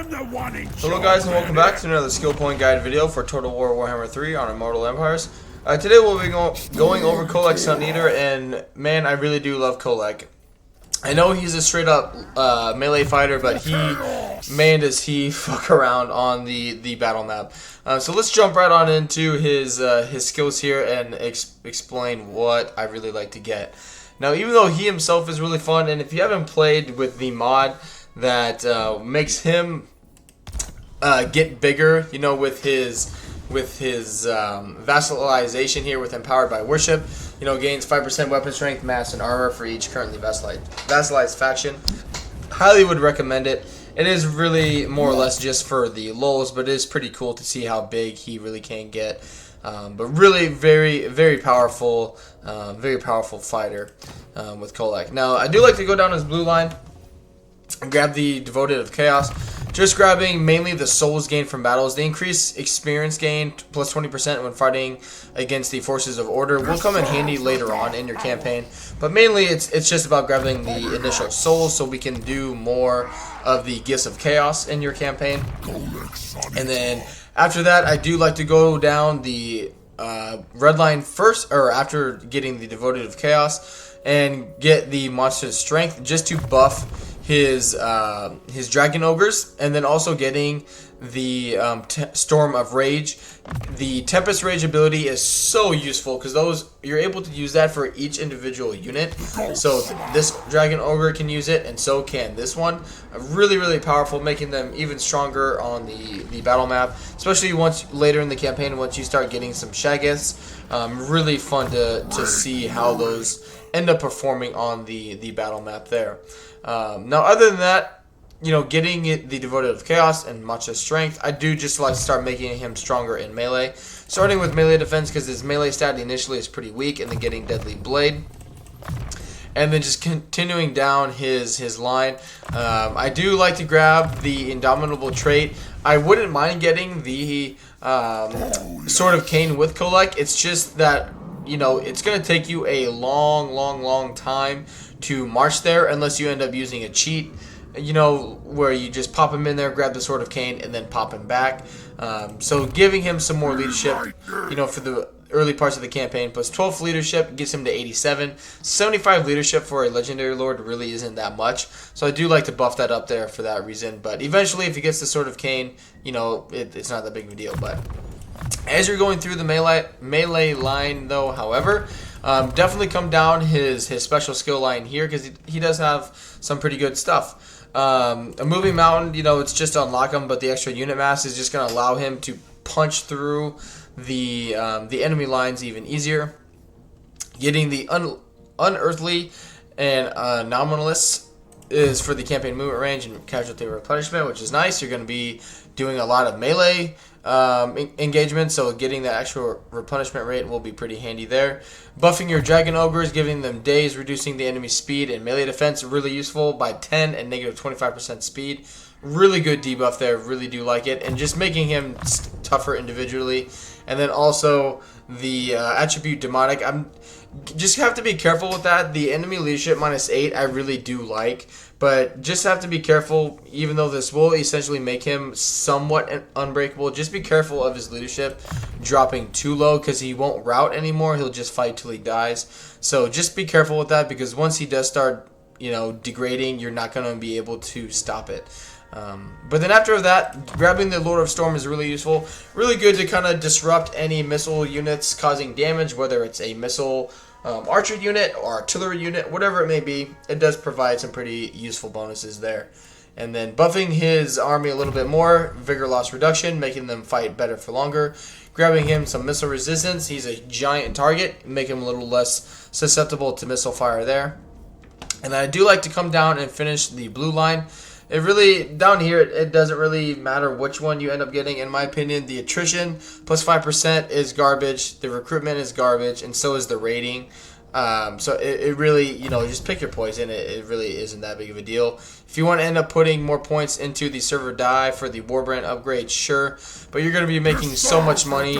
Hello guys and welcome back to another skill point guide video for Total War Warhammer 3 on Immortal Empires. Today we'll be going over Kholek Suneater, and man, I really do love Kholek. I know he's a straight up melee fighter, but man does he fuck around on the battle map. So let's jump right on into his skills here and explain what I really like to get. Now, even though he himself is really fun, and if you haven't played with the mod that makes him get bigger, you know, with his vassalization here with Empowered by Worship, you know, gains 5% weapon strength, mass, and armor for each currently vassalized faction. Highly would recommend it. It is really more or less just for the lulz, but it is pretty cool to see how big he really can get. But really very powerful fighter with Kholek. Now, I do like to go down his blue line and grab the Devoted of Chaos. Just grabbing mainly the souls gained from battles. The increased experience gain plus 20% when fighting against the forces of order will come in handy later on in your campaign. But mainly it's just about grabbing the initial souls so we can do more of the gifts of chaos in your campaign. And then after that, I do like to go down the red line first, or after getting the Devoted of Chaos, and get the monster's strength just to buff his dragon ogres, and then also getting the Storm of Rage. The Tempest Rage ability is so useful because you're able to use that for each individual unit. So this dragon ogre can use it, and so can this one. Really powerful, making them even stronger on the battle map, especially once later in the campaign, once you start getting some Shaggoths. Really fun to see how those end up performing on the battle map there. Now, other than that, you know, getting the Devoted of Chaos and much of strength, I do just like to start making him stronger in melee. Starting with melee defense because his melee stat initially is pretty weak, and then getting Deadly Blade. And then just continuing down his line. I do like to grab the Indomitable trait. I wouldn't mind getting the Sword of Cain with Kholek. It's just that, you know, it's going to take you a long time to march there unless you end up using a cheat, you know, where you just pop him in there, grab the Sword of Cain, and then pop him back. So giving him some more leadership, you know, for the early parts of the campaign, plus 12 leadership gets him to 87. 75 leadership for a legendary lord really isn't that much, so I do like to buff that up there for that reason. But eventually, if he gets the Sword of Cain, you know, it's not that big of a deal. But as you're going through the melee line, though, however, definitely come down his special skill line here, because he does have some pretty good stuff. A moving mountain, you know, it's just to unlock him, but the extra unit mass is just going to allow him to punch through the enemy lines even easier. Getting the unearthly and nominalist is for the campaign movement range and casualty replenishment, which is nice. You're going to be doing a lot of melee engagement, so getting that extra replenishment rate will be pretty handy there. Buffing your dragon ogres, giving them days, reducing the enemy speed and melee defense, really useful by 10 and negative 25% speed. Really good debuff there, really do like it, and just making him tougher individually. And then also the attribute demonic, just have to be careful with that. The enemy leadership -8 I really do like, but just have to be careful. Even though this will essentially make him somewhat unbreakable, just be careful of his leadership dropping too low, because he won't rout anymore. He'll just fight till he dies. So just be careful with that, because once he does start, you know, degrading, you're not going to be able to stop it. But then after that, grabbing the Lord of Storm is really useful. Really good to kind of disrupt any missile units causing damage, whether it's a missile archer unit or artillery unit, whatever it may be. It does provide some pretty useful bonuses there. And then buffing his army a little bit more, vigor loss reduction, making them fight better for longer. Grabbing him some missile resistance. He's a giant target, make him a little less susceptible to missile fire there. And then I do like to come down and finish the blue line. It really, down here, it doesn't really matter which one you end up getting. In my opinion, the attrition plus 5% is garbage. The recruitment is garbage, and so is the rating. So it really, you know, just pick your poison. It really isn't that big of a deal. If you want to end up putting more points into the server die for the Warbrand upgrade, sure. But you're going to be making so much money,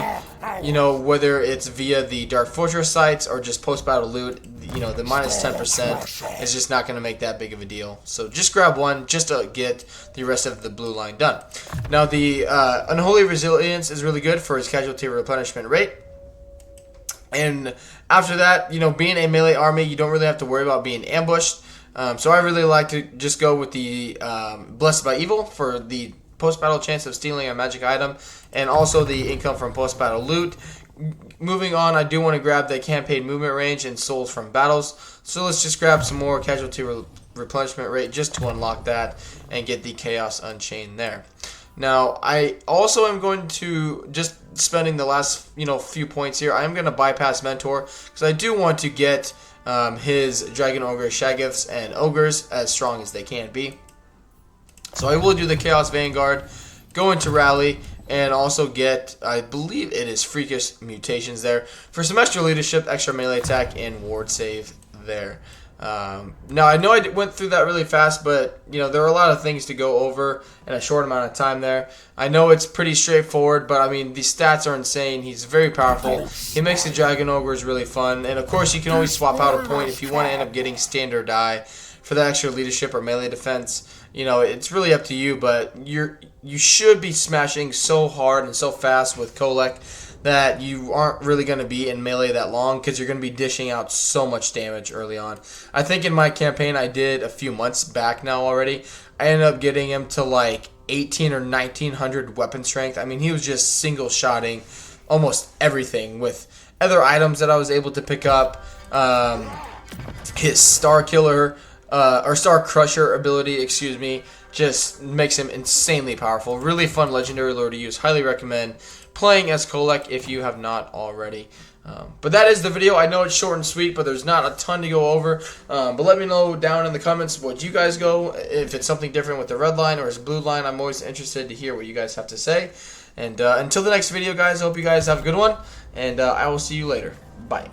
you know, whether it's via the Dark Fortress sites or just post-battle loot, you know, the minus 10% is just not going to make that big of a deal. So just grab one just to get the rest of the blue line done. Now, the Unholy Resilience is really good for its casualty replenishment rate. And after that, you know, being a melee army, you don't really have to worry about being ambushed. So I really like to just go with the Blessed by Evil for the post-battle chance of stealing a magic item, and also the income from post-battle loot. Moving on, I do want to grab the campaign movement range and souls from battles. So let's just grab some more casualty replenishment rate just to unlock that and get the Chaos Unchained there. Now, I also am going to, just spending the last, you know, few points here, I am going to bypass Mentor, because I do want to get his Dragon Ogre, Shaggoths, and Ogres as strong as they can be. So I will do the Chaos Vanguard, go into Rally, and also get, I believe it is Freakish Mutations there, for some extra leadership, extra melee attack, and ward save there. Now, I know I went through that really fast, but, you know, there are a lot of things to go over in a short amount of time there. I know it's pretty straightforward, but, I mean, these stats are insane. He's very powerful. He makes the Dragon Ogres really fun. And, of course, you can always swap out a point if you want to end up getting standard die for the extra leadership or melee defense. You know, it's really up to you, but you should be smashing so hard and so fast with Kholek that you aren't really going to be in melee that long, because you're going to be dishing out so much damage early on. I think in my campaign I did a few months back now already, I ended up getting him to like 18 or 1900 weapon strength. I mean, he was just single-shotting almost everything with other items that I was able to pick up. His Star Killer, or Star Crusher ability, excuse me, just makes him insanely powerful. Really fun legendary lore to use. Highly recommend playing as Kholek if you have not already. But that is the video. I know it's short and sweet, but there's not a ton to go over. But let me know down in the comments what you guys go, if it's something different with the red line or his blue line. I'm always interested to hear what you guys have to say. And until the next video, guys, I hope you guys have a good one, and I will see you later. Bye.